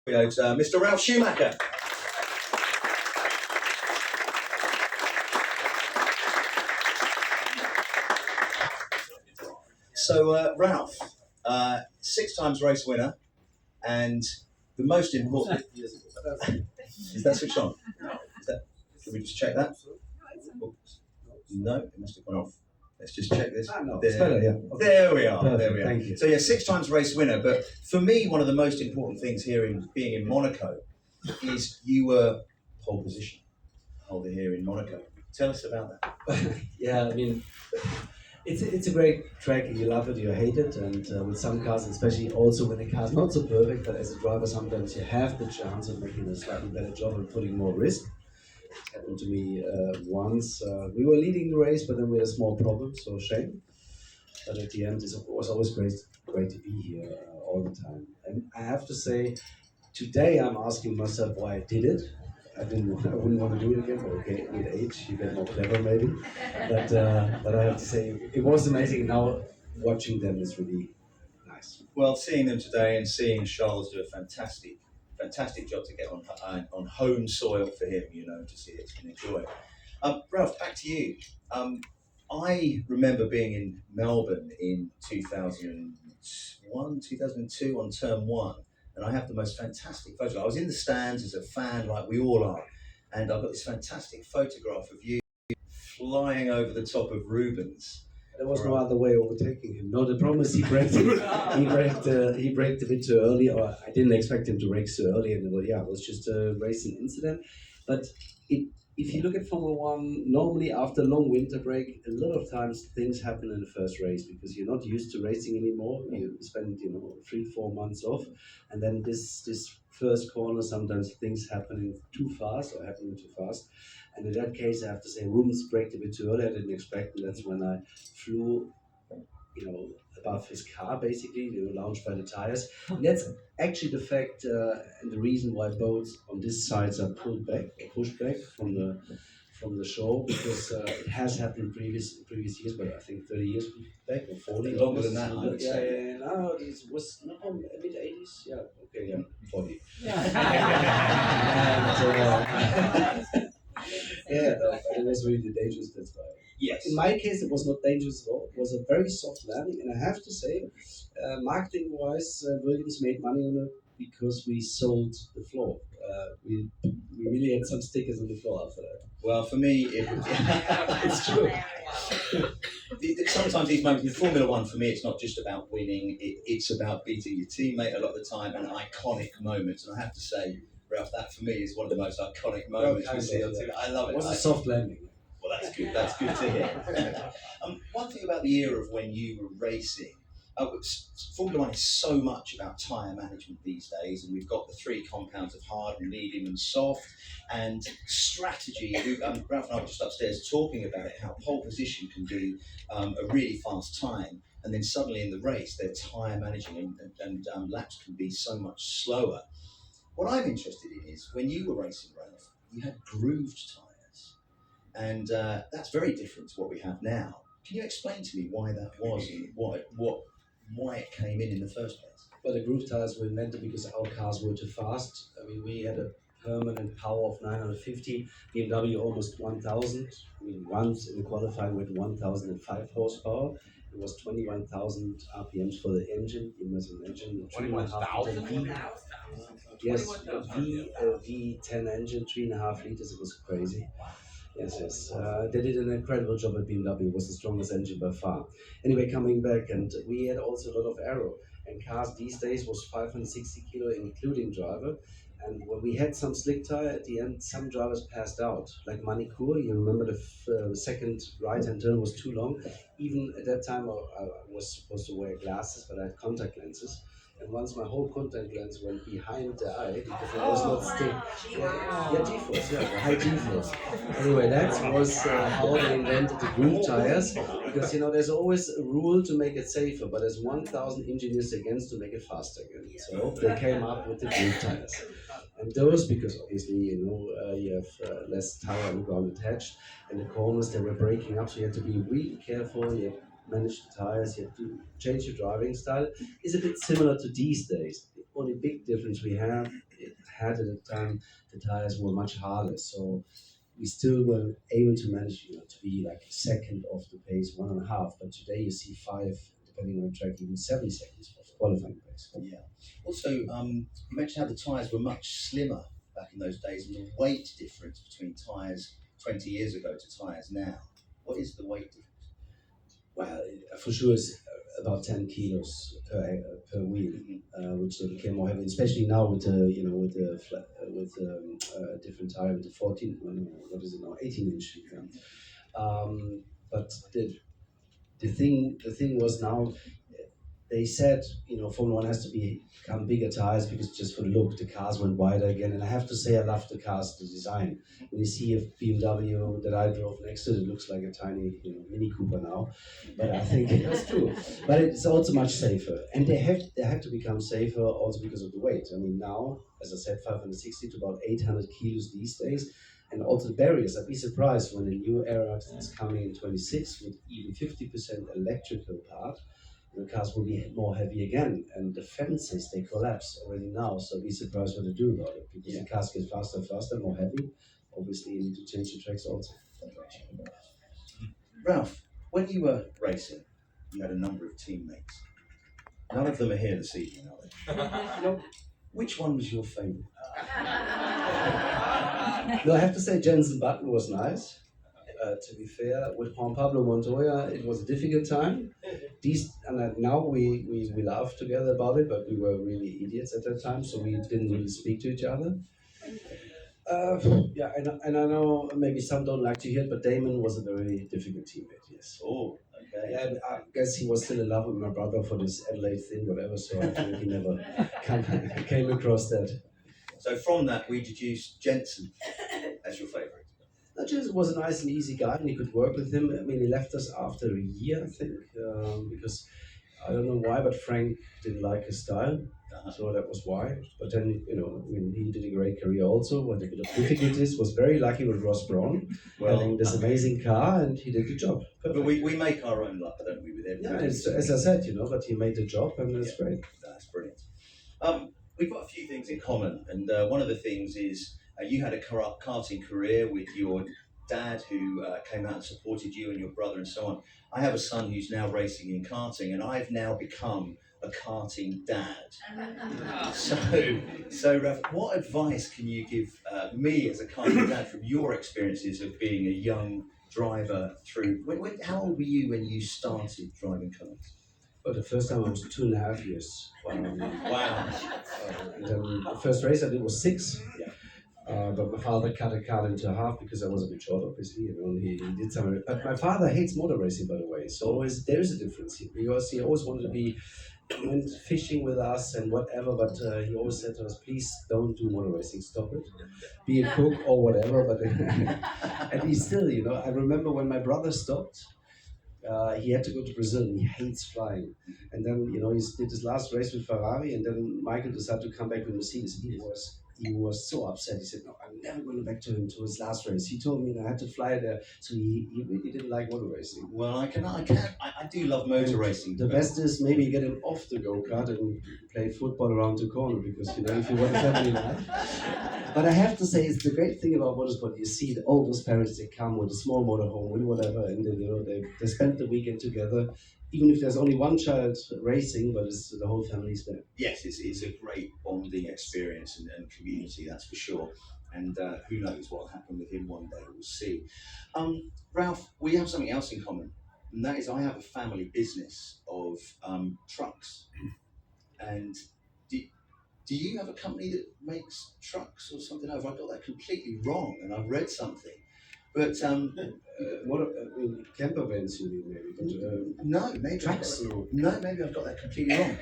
Mr. Ralf Schumacher. So, Ralf, 6 times race winner, and the most important. Is that switched on? Can we just check that? No, it must have gone off. Let's just check this. No, there, it's better, yeah. Okay. There we are. Perfect, there we are. Thank you. So yeah, 6 times race winner. But for me, one of the most important things here in being in Monaco is you were pole position holder here in Monaco. Tell us about that. Yeah, I mean, it's a great track. You love it, you hate it, and with some cars, especially also when the car's not so perfect, but as a driver, sometimes you have the chance of making a slightly better job and putting more risk. It happened to me once. We were leading the race, but then we had a small problem, so shame. But at the end, it was always great to be here all the time. And I have to say, today I'm asking myself why I did it. I wouldn't want to do it again, but okay, with age, you get more clever maybe. But I have to say, it was amazing. Now watching them is really nice. Well, seeing them today and seeing Charles do a fantastic job to get on home soil for him, to see it and enjoy it. Ralf, back to you. I remember being in Melbourne in 2001, 2002 on turn 1. And I have the most fantastic photo. I was in the stands as a fan, like we all are, and I've got this fantastic photograph of you flying over the top of Rubens. There was no other way of overtaking him. No, the problem is he braked a bit too early, or I didn't expect him to brake so early, and it was just a racing incident. But if you look at Formula One, normally after a long winter break, a lot of times things happen in the first race because you're not used to racing anymore. You spend 3-4 months off, and then this first corner, sometimes things happening too fast. And in that case, I have to say Rubens braked a bit too early. I didn't expect, and that's when I flew above his car, basically, launched by the tires. And that's actually the fact and the reason why boats on this side are pushed back from the show, because it has happened in previous years, but I think 30 years back or 40. Longer than that, I would say. Yeah, no, this was mid 80s. Yeah, okay, 40. But it was really dangerous. That's why. Yes. In my case, it was not dangerous at all. It was a very soft landing, and I have to say, marketing-wise, Williams made money on it because we sold the floor. We really had some stickers on the floor after that. Well, for me, It's true. Sometimes these moments in Formula One, for me, it's not just about winning. It's about beating your teammate a lot of the time, and iconic moments. And I have to say, Ralf, that for me is one of the most iconic moments we see on TV. I love it. It was a soft landing. Well, that's good. That's good to hear. One thing about the era of when you were racing, Formula One is so much about tyre management these days, and we've got the 3 compounds of hard, medium, and soft, and strategy. Ralf and I were just upstairs talking about it, how pole position can be a really fast time, and then suddenly in the race, they're tyre managing, and laps can be so much slower. What I'm interested in is when you were racing, Ralf, you had grooved tyres, and that's very different to what we have now. Can you explain to me why that was and why it came in the first place? Well, the groove tires were invented because our cars were too fast. I mean, we had a permanent power of 950, BMW almost 1,000. I mean, once in the qualifying with 1,005 horsepower. It was 21,000 RPMs for the engine. It was an engine. 21,000? Yes, V10 engine, 3.5 liters. It was crazy. Yes. They did an incredible job at BMW. It was the strongest engine by far. Anyway, coming back, and we had also a lot of aero. And cars these days was 560 kilo, including driver. And when we had some slick tire at the end, some drivers passed out. Like Monaco, you remember the second right-hand turn was too long. Even at that time, I was supposed to wear glasses, but I had contact lenses. And once my whole contact lens went behind the eye because it was not still. G-force, high G-force. Anyway, that was how they invented the groove tires, because there's always a rule to make it safer, but there's 1,000 engineers against to make it faster again. So they came up with the groove tires. And those, because obviously, you have less tire on the ground attached, and the corners, they were breaking up, so you had to be really careful. You manage the tires, you have to change your driving style. It's a bit similar to these days. The only big difference we have had at the time, the tires were much harder. So we still were able to manage, to be like second of the pace, 1.5. But today you see 5, depending on the track, even 7 seconds of qualifying pace. Yeah. Also, you mentioned how the tyres were much slimmer back in those days, and the weight difference between tyres 20 years ago to tyres now. What is the weight difference? Well, for sure, it's about 10 kilos per wheel, which they became more heavy, especially now with the different tire with the 14, what is it now, 18-inch. But the thing was now, they said, Formula One has to become bigger tires because just for the look, the cars went wider again. And I have to say, I love the cars, the design. When you see a BMW that I drove next to it, it looks like a tiny, Mini Cooper now. But I think that's true. But it's also much safer, and they have to become safer also because of the weight. I mean, now, as I said, 560 to about 800 kilos these days. And also the barriers. I'd be surprised when a new era is coming in 26 with even 50% electrical part. The cars will be more heavy again, and the fences, they collapse already now, so be surprised what to do about it, because the cars get faster and faster, more heavy. Obviously, you need to change the tracks also. Ralf, when you were racing, you had a number of teammates. None of them are here this evening, are they? No. Which one was your favourite? No, I have to say Jensen Button was nice. To be fair, with Juan Pablo Montoya, it was a difficult time. Now we laugh together about it, but we were really idiots at that time, so we didn't really speak to each other. And I know maybe some don't like to hear it, but Damon was a very difficult teammate, yes. Oh, okay. Yeah, I guess he was still in love with my brother for this Adelaide thing, whatever, so I think he never came across that. So from that, we deduced Jensen as your favourite. Jensen was a nice and easy guy, and he could work with him. I mean, he left us after a year, I think, because I don't know why, but Frank didn't like his style, so that was why. But then, he did a great career also. Had a bit of difficulties. Was very lucky with Ross Brawn, having this amazing car, and he did the job. Perfect. But we make our own luck, don't we, with everything? Yeah, as I said, but he made the job, and it's great. That's brilliant. We've got a few things in common, and one of the things is you had a karting career with your dad who came out and supported you and your brother and so on. I have a son who's now racing in karting, and I've now become a karting dad. So Ralf, what advice can you give me as a karting dad from your experiences of being a young driver through? How old were you when you started driving karts? Well, the first time I was 2.5 years. Wow. And then the first race I did was 6. But my father cut a car into half because I was a bit short, obviously. He did some. But my father hates motor racing, by the way. So there is a difference because he always wanted to be went fishing with us and whatever. But he always said to us, "Please don't do motor racing. Stop it. Be a cook or whatever." But and he still, I remember when my brother stopped. He had to go to Brazil, and he hates flying. And then, he did his last race with Ferrari, and then Michael decided to come back with Mercedes. And he was so upset. He said, "No, I'm never going back to him to his last race." He told me, and I had to fly there. So he really didn't like motor racing. Well, I do love motor racing. The best is maybe get him off the go-kart and play football around the corner, because, if you want a family life. But I have to say, it's the great thing about motorsport. You see all those parents, they come with a small motorhome, with whatever, and then, they spend the weekend together. Even if there's only one child racing, but the whole family's there. Yes, it's a great bonding experience and community, that's for sure. And who knows what will happen with him one day, we'll see. Ralf, we have something else in common, and that is I have a family business of trucks. And do you have a company that makes trucks or something? Have I got that completely wrong? And I've read something. But camper vans, you mean, maybe? But, no, maybe trucks. Maybe I've got that completely wrong.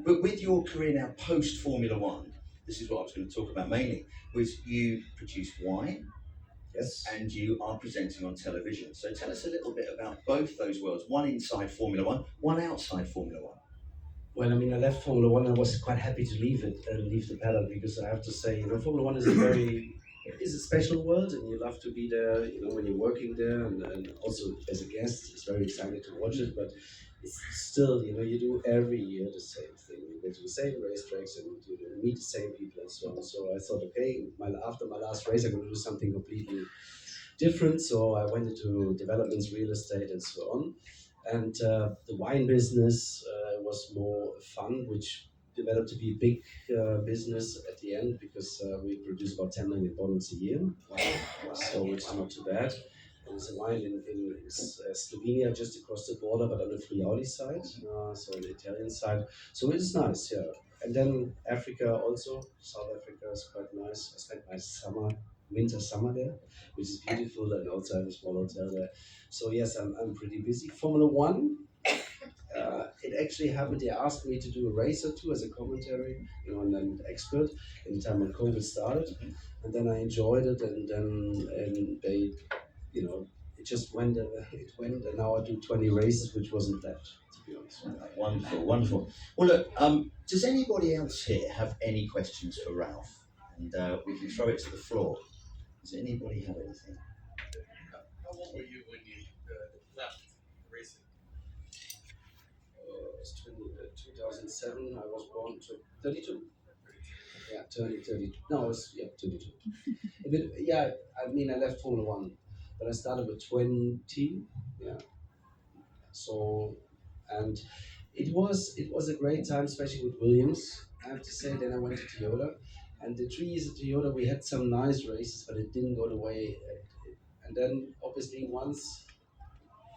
But with your career now post Formula One, this is what I was going to talk about mainly. Was you produce wine, yes, and you are presenting on television. So tell us a little bit about both those worlds. One inside Formula One, one outside Formula One. Well, I left Formula One. I was quite happy to leave it and leave the paddock, because I have to say, Formula One is a very It's a special world, and you love to be there. You know, when you're working there, and also as a guest, it's very exciting to watch it. But it's still, you know, you do every year the same thing. You go to the same racetracks and you meet the same people and so on. So I thought, okay, after my last race, I'm going to do something completely different. So I went into developments, real estate, and so on. And the wine business was more fun, which developed to be a big business at the end because we produce about 10 million bottles a year. So which is not too bad. And it's a wine in Slovenia, just across the border, but on the Friuli side, so on the Italian side. So it's nice, yeah. And then Africa also, South Africa is quite nice. I spent my winter summer there, which is beautiful, and also have a small hotel there. So yes, I'm pretty busy. Formula One, it actually happened. They asked me to do a race or two as a commentary, you know, and an expert in the time when COVID started, and then I enjoyed it, and then and they, you know, it just went. It went, and now I do 20 races, which wasn't bad, to be honest. Wonderful, wonderful. Well, look, does anybody else here have any questions for Ralf? And we can throw it to the floor. Does anybody have anything? How old were you when you left racing? It's 2007. I was born to 32. Yeah, turning 30. No, I was 32. Yeah, I mean, I left Formula One, but I started with 20. Yeah. So, and it was a great time, especially with Williams. I have to say. Then I went to Toyota, and the 3 years at Toyota, we had some nice races, but it didn't go the way. And then obviously once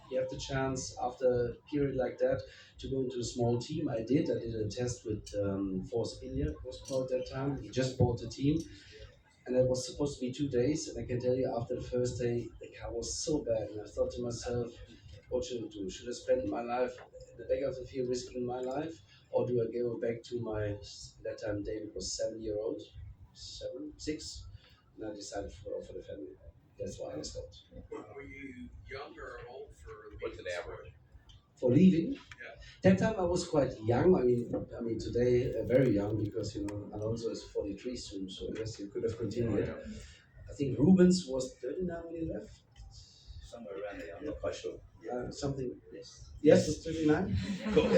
you have the chance after a period like that to go into a small team. I did a test with Force India, it was called that time. We just bought the team, and it was supposed to be 2 days. And I can tell you, after the first day, the car was so bad, and I thought to myself, what should I do? Should I spend my life in the back of the field risking my life, or do I go back to my that time David was 7 year old, 6, and I decided for the family. That's why I stopped. Were you young or old for What's an average? For leaving. Yeah. That time I was quite young. I mean today very young because you know Alonso is 43 soon, so I guess you could have continued. I think Rubens was 39 when he left. Somewhere around there, I'm not quite sure. Something. Yes, it's 39. Cool. No,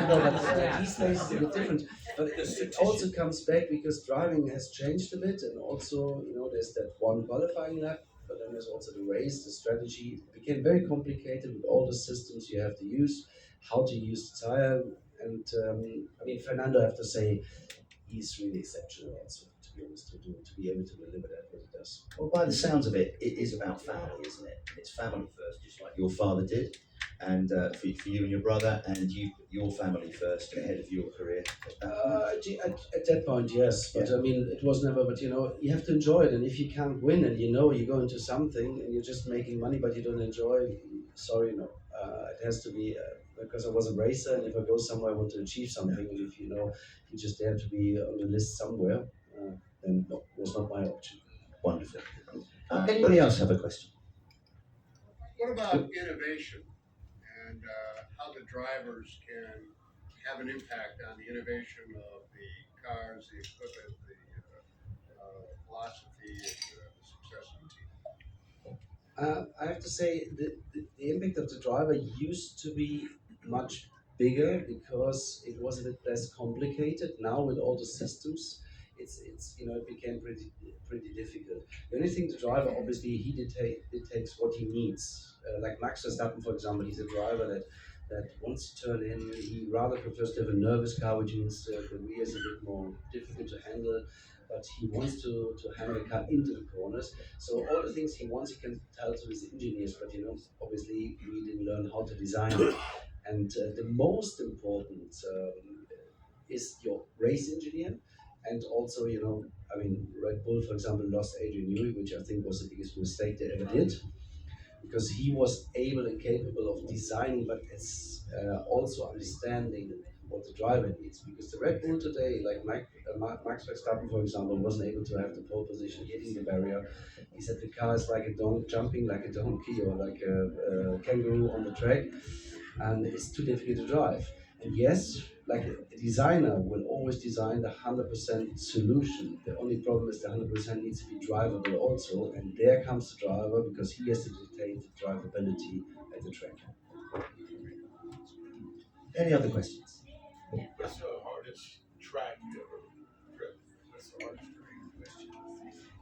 but these days it's a bit different. But it also comes back because driving has changed a bit, and also you know there's that one qualifying lap, but then there's also the race, the strategy. It became very complicated with all the systems you have to use, how to use the tire, and I mean Fernando, I have to say, he's really exceptional also. To be honest, to be able to deliver that what he does. Well, by the sounds of it, it is about family, isn't it? It's family first, just like your father did, and for you and your brother, and you put your family first ahead of your career. At that point, yes, but I mean, it was never. But you know, you have to enjoy it, and if you can't win, and you know you go into something and you're just making money, but you don't enjoy, sorry, no. It has to be because I was a racer, and if I go somewhere, I want to achieve something, and if you know you just dare to be on the list somewhere, then no, was not my option. Wonderful. Anybody else have a question? What about innovation and how the drivers can have an impact on the innovation of the cars, the equipment, the philosophy, and the success of the team? I have to say the impact of the driver used to be much bigger because it was a bit less complicated. Now with all the systems, it's you know it became pretty difficult. The only thing the driver obviously he dictates what he needs. Like Max Verstappen, for example, he's a driver that wants to turn in. He rather prefers to have a nervous car, which means the rear is a bit more difficult to handle. But he wants to hammer the car into the corners. So all the things he wants, he can tell to his engineers. But you know, obviously, we didn't learn how to design it. And the most important is your race engineer, and also you know, I mean, Red Bull, for example, lost Adrian Newey, which I think was the biggest mistake they ever did, because he was able and capable of designing, but it's also understanding what the driver needs. Because the Red Bull today, like Max Verstappen, for example, wasn't able to have the pole position hitting the barrier. He said the car is like a jumping like a donkey or like a kangaroo on the track, and it's too difficult to drive. And yes, like a designer will always design the 100% solution. The only problem is the 100% needs to be drivable also, and there comes the driver because he has to dictate the drivability at the track. Any other questions? What's the hardest track you ever driven? What's the hardest track?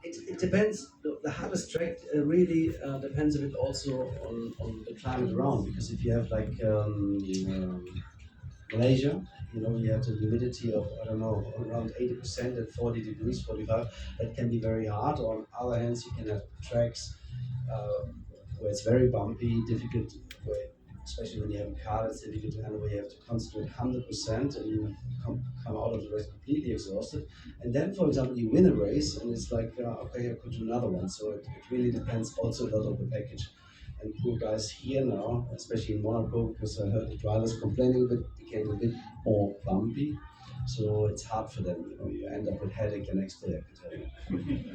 It depends. The hardest track really depends a bit also on the climate around, because if you have like Malaysia, you know, you have the humidity of, I don't know, around 80% at 40 degrees, 45, that can be very hard. On other hands, you can have tracks where it's very bumpy, difficult, where, especially when you have a car that's difficult to handle, where you have to concentrate 100% and you come out of the race completely exhausted. And then, for example, you win a race and it's like, okay, I could do another one. So it really depends also a lot on the package. And poor guys here now, especially in Monaco, because I heard the drivers complaining a bit, became a bit more bumpy. So it's hard for them. You know, you end up with headache the next day, I can tell you.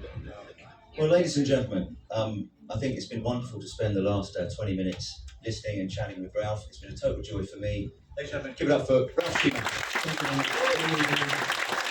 Well, ladies and gentlemen, I think it's been wonderful to spend the last 20 minutes listening and chatting with Ralf. It's been a total joy for me. Ladies and gentlemen, give it up for Ralf Schumacher. Thank you.